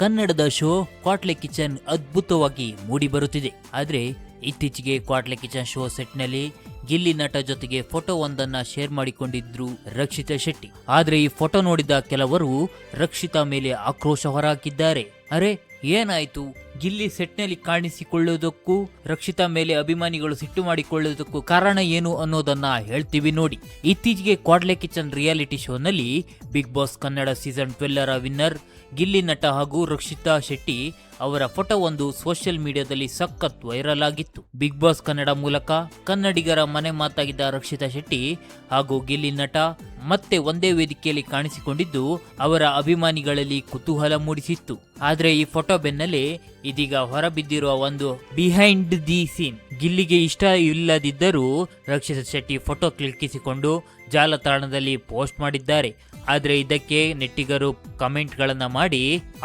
ಕನ್ನಡದ show ಕ್ವಾಟ್ಲೆ kitchen ಅದ್ಭುತವಾಗಿ ಮೂಡಿ ಬರುತ್ತಿದೆ. ಆದ್ರೆ ಇತ್ತೀಚೆಗೆ ಕ್ವಾಟ್ಲೆ ಕಿಚನ್ ಶೋ ಸೆಟ್ನಲ್ಲಿ ಗಿಲ್ಲಿ ನಟ ಜೊತೆಗೆ ಫೋಟೋವೊಂದನ್ನ ಶೇರ್ ಮಾಡಿಕೊಂಡಿದ್ರು ರಕ್ಷಿತಾ ಶೆಟ್ಟಿ. ಆದ್ರೆ ಈ ಫೋಟೋ ನೋಡಿದ ಕೆಲವರು ರಕ್ಷಿತಾ ಮೇಲೆ ಆಕ್ರೋಶ ಹೊರಹಾಕಿದ್ದಾರೆ. ಅರೆ ಏನಾಯ್ತು? ಗಿಲ್ಲಿ ಸೆಟ್ನಲ್ಲಿ ಕಾಣಿಸಿಕೊಳ್ಳುವುದಕ್ಕೂ ರಕ್ಷಿತಾ ಮೇಲೆ ಅಭಿಮಾನಿಗಳು ಸಿಟ್ಟು ಮಾಡಿಕೊಳ್ಳುವುದಕ್ಕೂ ಕಾರಣ ಏನು ಅನ್ನೋದನ್ನ ಹೇಳ್ತೀವಿ ನೋಡಿ. ಇತ್ತೀಚೆಗೆ ಕ್ವಾಟ್ಲೆ ಕಿಚನ್ ರಿಯಾಲಿಟಿ ಶೋನಲ್ಲಿ ಬಿಗ್ ಬಾಸ್ ಕನ್ನಡ ಸೀಸನ್ 12ರ ವಿನ್ನರ್ ಗಿಲ್ಲಿ ನಟ ಹಾಗೂ ರಕ್ಷಿತಾ ಶೆಟ್ಟಿ ಅವರ ಫೋಟೋ ಒಂದು ಸೋಷಿಯಲ್ ಮೀಡಿಯಾದಲ್ಲಿ ಸಖತ್ ವೈರಲ್ ಆಗಿತ್ತು. ಬಿಗ್ ಬಾಸ್ ಕನ್ನಡ ಮೂಲಕ ಕನ್ನಡಿಗರ ಮನೆ ಮಾತಾಗಿದ್ದ ರಕ್ಷಿತಾ ಶೆಟ್ಟಿ ಹಾಗೂ ಗಿಲ್ಲಿ ನಟ ಮತ್ತೆ ಒಂದೇ ವೇದಿಕೆಯಲ್ಲಿ ಕಾಣಿಸಿಕೊಂಡಿದ್ದು ಅವರ ಅಭಿಮಾನಿಗಳಲ್ಲಿ ಕುತೂಹಲ ಮೂಡಿಸಿತ್ತು. ಆದ್ರೆ ಈ ಫೋಟೋ ಬೆನ್ನಲ್ಲೇ ಇದೀಗ ಹೊರಬಿದ್ದಿರುವ ಒಂದು ಬಿಹೈಂಡ್ ದಿ ಸೀನ್. ಗಿಲ್ಲಿಗೆ ಇಷ್ಟ ಇಲ್ಲದಿದ್ದರೂ ರಕ್ಷಿತಾ ಶೆಟ್ಟಿ ಫೋಟೋ ಕ್ಲಿಕ್ಕಿಸಿಕೊಂಡು ಜಾಲತಾಣದಲ್ಲಿ ಪೋಸ್ಟ್ ಮಾಡಿದ್ದಾರೆ. ಆದ್ರೆ ಇದಕ್ಕೆ ನೆಟ್ಟಿಗರು ಕಮೆಂಟ್ಗಳನ್ನ ಮಾಡಿ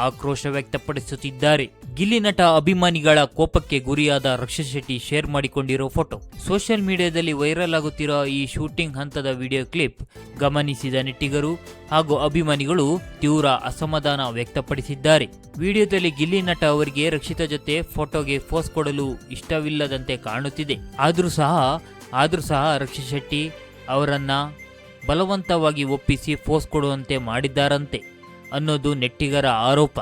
ಆಕ್ರೋಶ ವ್ಯಕ್ತಪಡಿಸುತ್ತಿದ್ದಾರೆ. ಗಿಲ್ಲಿ ನಟ ಅಭಿಮಾನಿಗಳ ಕೋಪಕ್ಕೆ ಗುರಿಯಾದ ರಕ್ಷಿತಾ ಶೆಟ್ಟಿ ಶೇರ್ ಮಾಡಿಕೊಂಡಿರೋ ಫೋಟೋ ಸೋಷಿಯಲ್ ಮೀಡಿಯಾದಲ್ಲಿ ವೈರಲ್ ಆಗುತ್ತಿರೋ ಈ ಶೂಟಿಂಗ್ ಹಂತದ ವಿಡಿಯೋ ಕ್ಲಿಪ್ ಗಮನಿಸಿದ ನೆಟ್ಟಿಗರು ಹಾಗೂ ಅಭಿಮಾನಿಗಳು ತೀವ್ರ ಅಸಮಾಧಾನ ವ್ಯಕ್ತಪಡಿಸಿದ್ದಾರೆ. ವಿಡಿಯೋದಲ್ಲಿ ಗಿಲ್ಲಿ ನಟ ಅವರಿಗೆ ರಕ್ಷಿತಾ ಜೊತೆ ಫೋಟೋಗೆ ಪೋಸ್ ಕೊಡಲು ಇಷ್ಟವಿಲ್ಲದಂತೆ ಕಾಣುತ್ತಿದೆ. ಆದ್ರೂ ಸಹ ರಕ್ಷಿತಾ ಶೆಟ್ಟಿ ಅವರನ್ನ ಬಲವಂತವಾಗಿ ಒಪ್ಪಿಸಿ ಪೋಸ್ ಕೊಡುವಂತೆ ಮಾಡಿದ್ದಾರಂತೆ ಅನ್ನೋದು ನೆಟ್ಟಿಗರ ಆರೋಪ.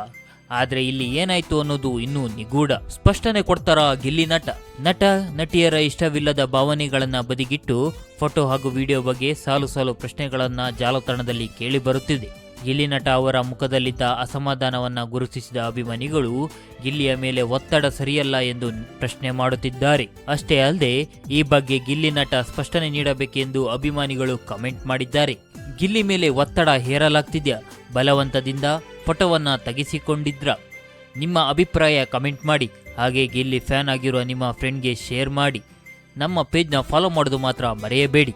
ಆದ್ರೆ ಇಲ್ಲಿ ಏನಾಯ್ತು ಅನ್ನೋದು ಇನ್ನೂ ನಿಗೂಢ. ಸ್ಪಷ್ಟನೆ ಕೊಡ್ತಾರ ಗಿಲ್ಲಿ ನಟ ನಟಿಯರ ಇಷ್ಟವಿಲ್ಲದ ಭಾವನೆಗಳನ್ನ ಬದಿಗಿಟ್ಟು ಫೋಟೋ ಹಾಗೂ ವಿಡಿಯೋ ಬಗ್ಗೆ ಸಾಲು ಪ್ರಶ್ನೆಗಳನ್ನ ಜಾಲತಾಣದಲ್ಲಿ ಕೇಳಿ ಬರುತ್ತಿದೆ. ಗಿಲ್ಲಿ ನಟ ಅವರ ಮುಖದಲ್ಲಿದ್ದ ಅಸಮಾಧಾನವನ್ನ ಗುರುತಿಸಿದ ಅಭಿಮಾನಿಗಳು ಗಿಲ್ಲಿಯ ಮೇಲೆ ಒತ್ತಡ ಸರಿಯಲ್ಲ ಎಂದು ಪ್ರಶ್ನೆ ಮಾಡುತ್ತಿದ್ದಾರೆ. ಅಷ್ಟೇ ಅಲ್ಲದೆ ಈ ಬಗ್ಗೆ ಗಿಲ್ಲಿ ನಟ ಸ್ಪಷ್ಟನೆ ನೀಡಬೇಕೆಂದು ಅಭಿಮಾನಿಗಳು ಕಮೆಂಟ್ ಮಾಡಿದ್ದಾರೆ. ಗಿಲ್ಲಿ ಮೇಲೆ ಒತ್ತಡ ಹೇರಲಾಗ್ತಿದ್ಯಾ? ಬಲವಂತದಿಂದ ಫೋಟೋವನ್ನ ತೆಗೆಸಿಕೊಂಡಿದ್ರ? ನಿಮ್ಮ ಅಭಿಪ್ರಾಯ ಕಮೆಂಟ್ ಮಾಡಿ. ಹಾಗೆ ಗಿಲ್ಲಿ ಫ್ಯಾನ್ ಆಗಿರುವ ನಿಮ್ಮ ಫ್ರೆಂಡ್ಗೆ ಶೇರ್ ಮಾಡಿ. ನಮ್ಮ ಪೇಜ್ನ ಫಾಲೋ ಮಾಡೋದು ಮಾತ್ರ ಮರೆಯಬೇಡಿ.